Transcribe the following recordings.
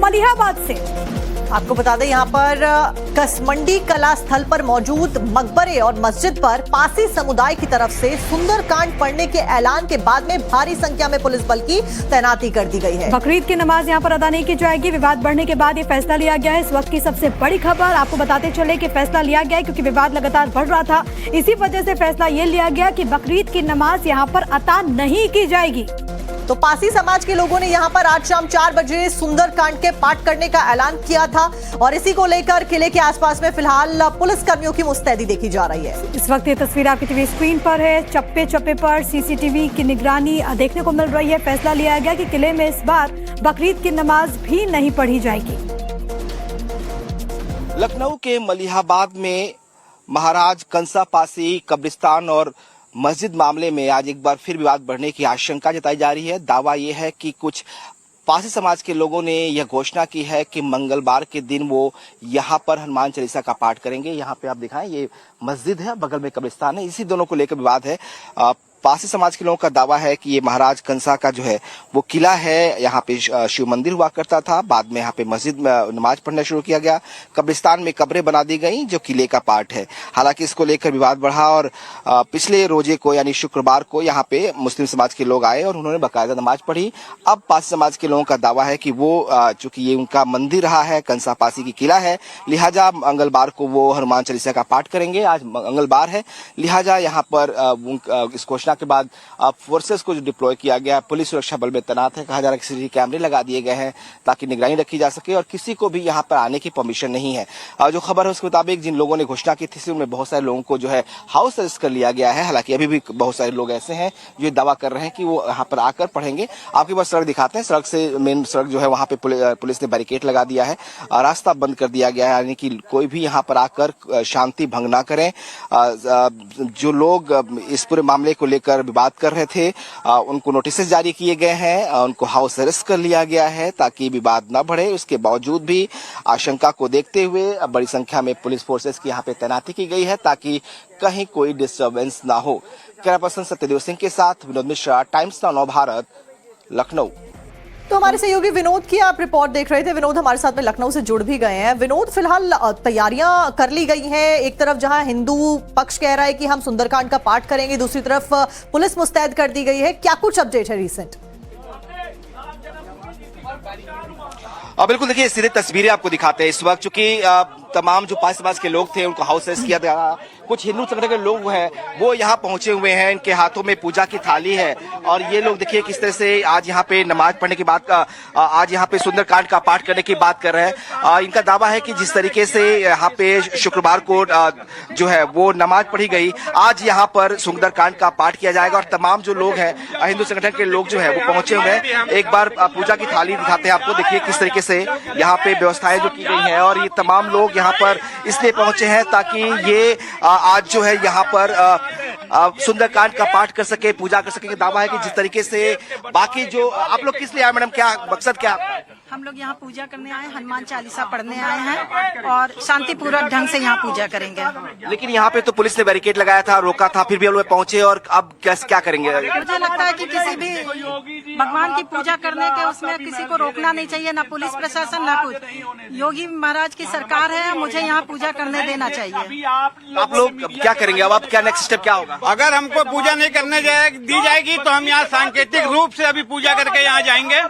मलिहाबाद से। आपको बता दें यहाँ पर कसमंडी कला स्थल पर मौजूद मकबरे और मस्जिद पर पासी समुदाय की तरफ से सुंदरकांड पढ़ने के ऐलान के बाद में भारी संख्या में पुलिस बल की तैनाती कर दी गई है। बकरीद की नमाज यहाँ पर अदा नहीं की जाएगी। विवाद बढ़ने के बाद ये फैसला लिया गया है। इस वक्त की सबसे बड़ी खबर आपको बताते चले कि फैसला लिया गया है क्योंकि विवाद लगातार बढ़ रहा था। इसी वजह से फैसला ये लिया गया कि बकरीद की नमाज यहाँ पर अता नहीं की जाएगी। तो पासी समाज के लोगों ने यहाँ पर आज शाम 4 बजे सुंदरकांड के पाठ करने का ऐलान किया था और इसी को लेकर किले के आसपास में फिलहाल पुलिस कर्मियों की मुस्तैदी देखी जा रही है। इस वक्त ये तस्वीर आपकी टीवी स्क्रीन पर है। चप्पे चप्पे पर सीसीटीवी की निगरानी देखने को मिल रही है। फैसला लिया गया कि किले में इस बार बकरीद की नमाज भी नहीं पढ़ी जाएगी। लखनऊ के मलिहाबाद में महाराज कंसा पासी कब्रिस्तान और मस्जिद मामले में आज एक बार फिर विवाद बढ़ने की आशंका जताई जा रही है। दावा यह है कि कुछ पासी समाज के लोगों ने यह घोषणा की है कि मंगलवार के दिन वो यहाँ पर हनुमान चालीसा का पाठ करेंगे। यहाँ पे आप दिखाएं, ये मस्जिद है, बगल में कब्रिस्तान है। इसी दोनों को लेकर विवाद है। पासी समाज के लोगों का दावा है कि ये महाराज कंसा का जो है वो किला है। यहाँ पे शिव मंदिर हुआ करता था, बाद में यहाँ पे मस्जिद में नमाज पढ़ना शुरू किया गया। कब्रिस्तान में कब्रें बना दी गई जो किले का पार्ट है। हालांकि इसको लेकर विवाद बढ़ा और पिछले रोजे को यानी शुक्रवार को यहाँ पे मुस्लिम समाज के लोग आए और उन्होंने बाकायदा नमाज पढ़ी। अब पासी समाज के लोगों का दावा है कि वो चूंकि ये उनका मंदिर रहा है, कंसा पासी की किला है, लिहाजा मंगलवार को वो हनुमान चालीसा का पाठ करेंगे। आज मंगलवार है, लिहाजा यहाँ पर इस घोषणा के बाद फोर्सेस को जो डिप्लॉय किया गया, पुलिस सुरक्षा बल में तैनात है। कहा जा रहा है कि सीसीटीवी कैमरे लगा दिए गए हैं ताकि निगरानी रखी जा सके और किसी को भी यहाँ पर आने की परमिशन नहीं है। जो खबर है उसके मुताबिक जिन लोगों ने घोषणा की थी उनमें बहुत सारे लोगों को जो है हाउस अरेस्ट कर लिया गया है। हालांकि अभी भी बहुत सारे लोग ऐसे हैं जो दावा कर रहे हैं कि वो यहाँ पर आकर पढ़ेंगे। आपके पास सड़क दिखाते हैं। सड़क से मेन सड़क जो है वहाँ पे पुलिस ने बैरिकेड लगा दिया है, रास्ता बंद कर दिया गया है, यानी कि कोई भी यहाँ पर आकर शांति भंग ना करें। जो लोग इस पूरे मामले को लेकर बात कर रहे थे उनको नोटिस जारी किए गए हैं, उनको हाउस अरेस्ट कर लिया गया है ताकि विवाद न बढ़े। उसके बावजूद भी आशंका को देखते हुए बड़ी संख्या में पुलिस फोर्सेस की यहाँ पे तैनाती की गई है ताकि कहीं कोई डिस्टर्बेंस ना हो। कैमरा पर्सन सत्यदेव सिंह के साथ विनोद मिश्रा, टाइम्स नाउ भारत, लखनऊ। तो हमारे सहयोगी विनोद की आप रिपोर्ट देख रहे थे। विनोद हमारे साथ में लखनऊ से जुड़ भी गए हैं। विनोद, फिलहाल तैयारियां कर ली गई हैं। एक तरफ जहां हिंदू पक्ष कह रहा है कि हम सुंदरकांड का पाठ करेंगे, दूसरी तरफ पुलिस मुस्तैद कर दी गई है। क्या कुछ अपडेट है रिसेंट? बिल्कुल, देखिए सीधे तस्वीरें आपको दिखाते हैं इस वक्त। चूंकि तमाम जो पासी समाज के लोग थे उनको हाउस अरेस्ट किया गया। कुछ हिंदू संगठन के लोग हैं वो यहाँ पहुंचे हुए हैं, इनके हाथों में पूजा की थाली है और ये लोग देखिए किस तरह से आज यहाँ पे नमाज पढ़ने की बात, आज यहाँ पे सुंदरकांड का पाठ करने की बात कर रहे हैं। इनका दावा है कि जिस तरीके से यहाँ पे शुक्रवार को जो है वो नमाज पढ़ी गई, आज यहाँ पर सुंदरकांड का पाठ किया जाएगा और तमाम जो लोग हैं हिंदू संगठन के लोग जो है वो पहुंचे हुए हैं। एक बार पूजा की थाली दिखाते हैं आपको। देखिए किस तरीके से यहाँ पे व्यवस्थाएं जो की गई हैं और ये तमाम लोग यहाँ पर इसलिए पहुंचे हैं ताकि ये आज जो है यहाँ पर सुंदरकांड का पाठ कर सके, पूजा कर सके। दावा है कि जिस तरीके से बाकी जो आप लोग किस लिए आए मैडम, क्या मकसद क्या? हम लोग यहाँ पूजा करने आए, हनुमान चालीसा पढ़ने आए हैं और शांतिपूर्वक ढंग से यहाँ पूजा करेंगे। लेकिन यहाँ पे तो पुलिस ने बैरिकेड लगाया था, रोका था, फिर भी हम लोग पहुंचे और अब क्या करेंगे? मुझे लगता है कि किसी भी भगवान की पूजा करने के उसमें किसी को रोकना नहीं चाहिए, ना पुलिस प्रशासन ना कुछ। योगी महाराज की सरकार है, मुझे यहाँ पूजा करने देना चाहिए। आप लोग क्या करेंगे अब? क्या नेक्स्ट स्टेप क्या होगा? अगर हमको पूजा नहीं करने दी जाएगी तो हम यहाँ सांकेतिक रूप से अभी पूजा करके यहाँ जाएंगे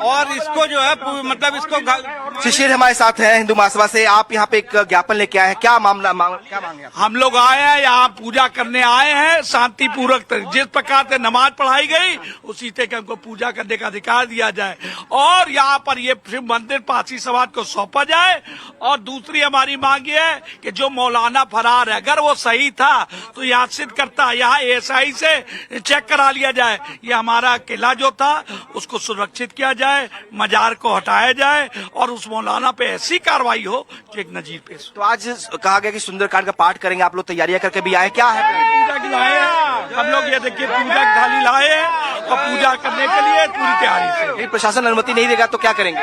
और इसको जो है मतलब इसको। शिशिर हमारे साथ हैं हिंदू महासभा से। आप यहाँ पे एक ज्ञापन लेके आए हैं, क्या मामला क्या मांगे? हम लोग आए हैं यहाँ पूजा करने आए हैं शांतिपूर्वक। जिस प्रकार से नमाज पढ़ाई गई उसी तरह के हमको पूजा करने का अधिकार दिया जाए और यहाँ पर ये शिव मंदिर पासी समाज को सौंपा जाए। और दूसरी हमारी मांग ये है कि जो मौलाना फरार है अगर वो सही था तो यहाँ सिद्ध करता, यहाँ एएसआई से चेक करा लिया जाए। ये हमारा किला जो था उसको सुरक्षित किया जाए, मजार को हटाया जाए और उस मौलाना पे ऐसी कार्रवाई हो जो एक नजीर पेश। तो आज कहा गया कि सुंदरकांड का पाठ करेंगे, आप लोग तैयारियां करके भी आए, क्या है? पूजा की लाए हैं हम लोग, ये देखिए पूजा की थाली लाए हैं और पूजा करने के लिए पूरी तैयारी से। प्रशासन अनुमति नहीं देगा तो क्या करेंगे?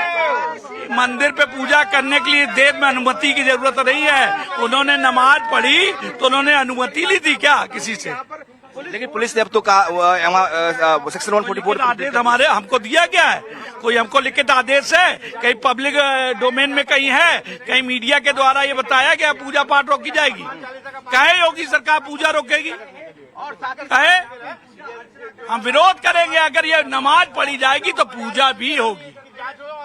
मंदिर पे पूजा करने के लिए देर में अनुमति की जरूरत नहीं है। उन्होंने नमाज पढ़ी तो उन्होंने अनुमति ली थी क्या किसी से? लेकिन पुलिस ने अब तो कहा सेक्शन 144 आदेश हमारे हमको दिया गया है, कोई हमको लिखित आदेश है, कहीं पब्लिक डोमेन में कहीं है, कहीं मीडिया के द्वारा ये बताया गया पूजा पाठ रोकी जाएगी? कहे योगी सरकार पूजा रोकेगी? कहे हम विरोध करेंगे, अगर ये नमाज पढ़ी जाएगी तो पूजा भी होगी।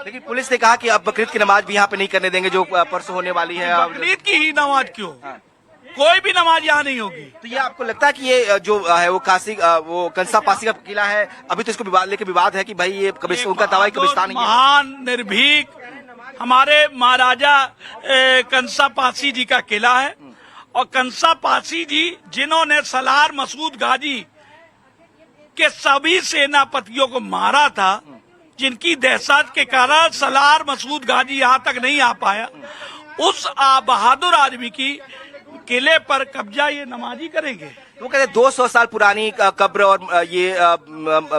लेकिन पुलिस ने कहा कि अब बकरीद की नमाज भी यहाँ पे नहीं करने देंगे जो परसों होने वाली है। बकरीद की ही नमाज क्यों? कोई भी नमाज यहाँ नहीं होगी। तो ये आपको लगता है कि ये जो है वो वो कंसा पासी का किला है, अभी तो इसको लेके विवाद है कि भाई ये उनका दावा कब्रिस्तान नहीं है। महान निर्भीक हमारे महाराजा कंसा पासी जी का किला है, और कंसा पासी जी जिन्होंने सलार मसूद गाजी के सभी सेनापतियों को मारा था, जिनकी दहशत के कारण सलार मसूद गाजी यहाँ तक नहीं आ पाया, उस बहादुर आदमी की किले पर कब्जा ये नमाजी करेंगे। वो कहते हैं 200 साल पुरानी कब्र और ये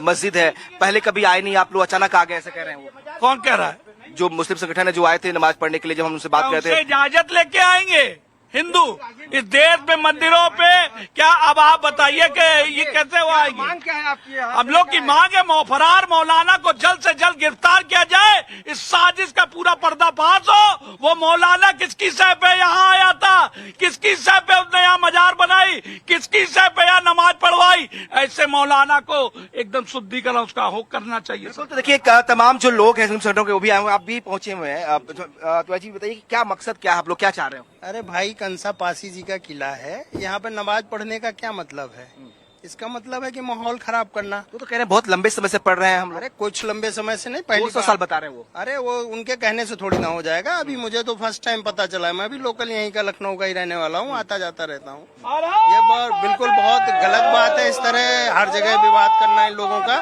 मस्जिद है, पहले कभी आए नहीं, आप लोग अचानक आ गए, ऐसे कह रहे हैं। वो कौन कह रहा है? जो मुस्लिम संगठन है जो आए थे नमाज पढ़ने के लिए, जब हम उनसे बात करते हैं इजाजत लेके आएंगे। हिंदू इस देश में मंदिरों पे क्या, अब आप बताइए कि ये कैसे वो आएगी? मांग क्या है आपकी? हम लोग की मांग है फरार मौलाना को जल्द से जल्द गिरफ्तार किया जाए, इस साजिश का पूरा पर्दाफाश हो। वो मौलाना किसकी सह पे यहाँ आया था, किसकी सह पे उसने यहाँ मजार बनाई, किसकी सह पे यहाँ नमाज पढ़वाई? ऐसे मौलाना को एकदम शुद्धिकरण उसका हो करना चाहिए। तो देखिए तमाम जो लोग हैं संगठनों के वो भी आए हुए, आप भी पहुंचे हुए हैं, तो जी बताइए क्या मकसद क्या है, आप लोग क्या चाह रहे हो? अरे भाई, कंसा पासी जी का किला है, यहाँ पर नमाज पढ़ने का क्या मतलब है? इसका मतलब है कि माहौल खराब करना। वो तो कह रहे हैं बहुत लंबे समय से पढ़ रहे हैं हम। अरे कुछ लंबे समय से नहीं, पहले 200 साल बता रहे हैं वो। अरे वो उनके कहने से थोड़ी ना हो जाएगा। अभी मुझे तो फर्स्ट टाइम पता चला है, मैं भी लोकल यहीं का लखनऊ का ही रहने वाला हूँ, आता जाता रहता हूँ। ये बिल्कुल बहुत गलत बात है, इस तरह हर जगह विवाद करना इन लोगों का,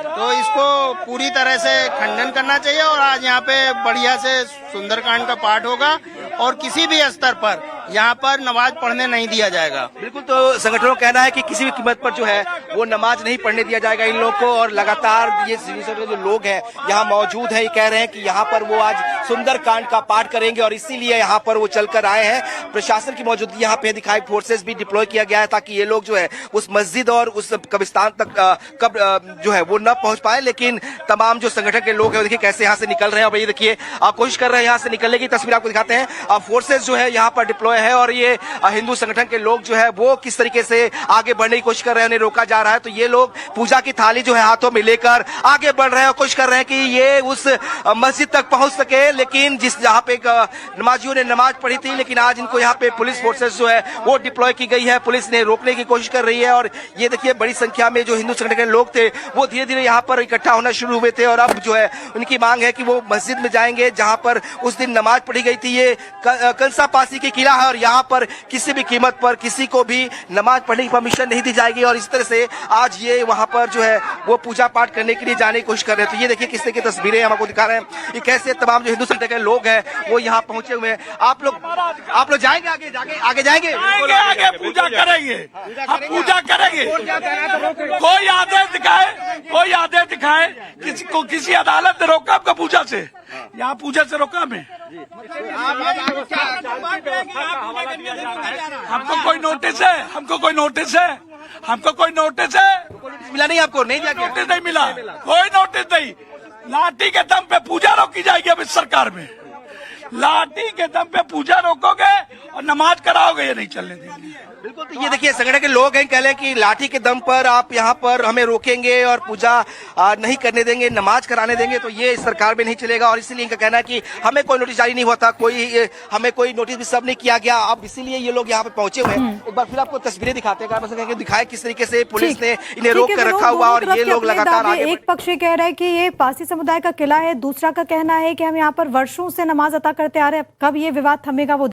तो इसको पूरी तरह से खंडन करना चाहिए। और आज यहाँ पे बढ़िया से सुंदरकांड का पाठ होगा और किसी भी स्तर पर यहाँ पर नमाज पढ़ने नहीं दिया जाएगा। बिल्कुल, तो संगठनों का कहना है कि किसी भी कीमत पर जो है वो नमाज नहीं पढ़ने दिया जाएगा इन लोगों को। और लगातार ये जो लोग हैं यहाँ मौजूद हैं, ये कह रहे हैं कि यहाँ पर वो आज सुंदरकांड का पाठ करेंगे और इसीलिए यहाँ पर वो चलकर आए हैं। प्रशासन की मौजूदगी यहाँ पे दिखाई, फोर्सेस भी डिप्लॉय किया गया है ताकि ये लोग जो है उस मस्जिद और उस कब्रिस्तान तक जो है वो न पहुंच पाए। लेकिन तमाम जो संगठन के लोग हैं देखिए कैसे यहाँ से निकल रहे हैं। और ये देखिए कोशिश कर रहे हैं यहाँ से निकलने की, तस्वीर आपको दिखाते हैं। फोर्सेस जो है यहाँ पर डिप्लॉय है और ये हिंदू संगठन के लोग जो है वो किस तरीके से आगे बढ़ने की कोशिश कर रहे हैं, उन्हें रोका जा रहा है। तो ये लोग पूजा की थाली जो है हाथों में लेकर आगे बढ़ रहे हैं और कोशिश कर रहे हैं कि ये उस मस्जिद तक पहुंच सके। लेकिन जिस जहां पे नमाजियों ने नमाज पढ़ी थी, लेकिन आज इनको यहाँ पे पुलिस फोर्सेस जो है वो डिप्लॉय की गई है, पुलिस ने रोकने की कोशिश कर रही है। और ये देखिए बड़ी संख्या में जो हिंदू संगठन के लोग थे वो धीरे धीरे यहाँ पर इकट्ठा होना शुरू हुए थे। और अब जो है उनकी मांग है कि वो मस्जिद में जाएंगे जहां पर उस दिन नमाज पढ़ी गई थी। ये कंसा पासी की किला है और यहाँ पर किसी भी कीमत पर किसी को भी नमाज पढ़ने की परमिशन नहीं दी जाएगी। और इस तरह से आज ये वहां पर जो है वो पूजा पाठ करने के लिए जाने की कोशिश कर रहे हैं। तो ये देखिए किस तरह की तस्वीरें हम आपको दिखा रहे हैं, ये कैसे तमाम जो हिंदू संगठन के लोग हैं वो यहाँ पहुंचे हुए हैं। आप लोग जाएंगे आगे जाएंगे आगे पूजा करेंगे, हम पूजा करेंगे। कोई आदेश दिखाए किसी को, किसी अदालत ने रोका आपका पूजा से? यहाँ पूजा से रोका हमें? हमको कोई नोटिस है? मिला नहीं आपको? नहीं दिया? नोटिस नहीं मिला, कोई नोटिस नहीं। लाठी के दम पे पूजा रोकी जाएगी अब इस सरकार में। लाठी के दम पे पूजा रोकोगे और नमाज कराओगे, ये नहीं चलने देंगे। बिल्कुल, तो ये देखिए संगठन के लोग हैं, कह रहे हैं कि लाठी के दम पर आप यहाँ पर हमें रोकेंगे और पूजा नहीं करने देंगे, नमाज कराने देंगे, तो ये इस सरकार में नहीं चलेगा। और इसीलिए इनका कहना है कि हमें कोई नोटिस जारी नहीं हुआ था, हमें कोई नोटिस भी सब नहीं किया गया। अब इसीलिए ये लोग यहाँ पे पहुंचे हुए हैं। एक बार फिर आपको तस्वीरें दिखाते हैं, दिखाए किस तरीके से पुलिस ने इन्हें रोक कर रखा हुआ और ये लोग लगातार आगे। एक पक्ष कह रहा है कि ये पासी समुदाय का किला है, दूसरा का कहना है कि हम यहाँ पर वर्षों से नमाज अता करते आ रहे हैं, कब ये विवाद थमेगा वो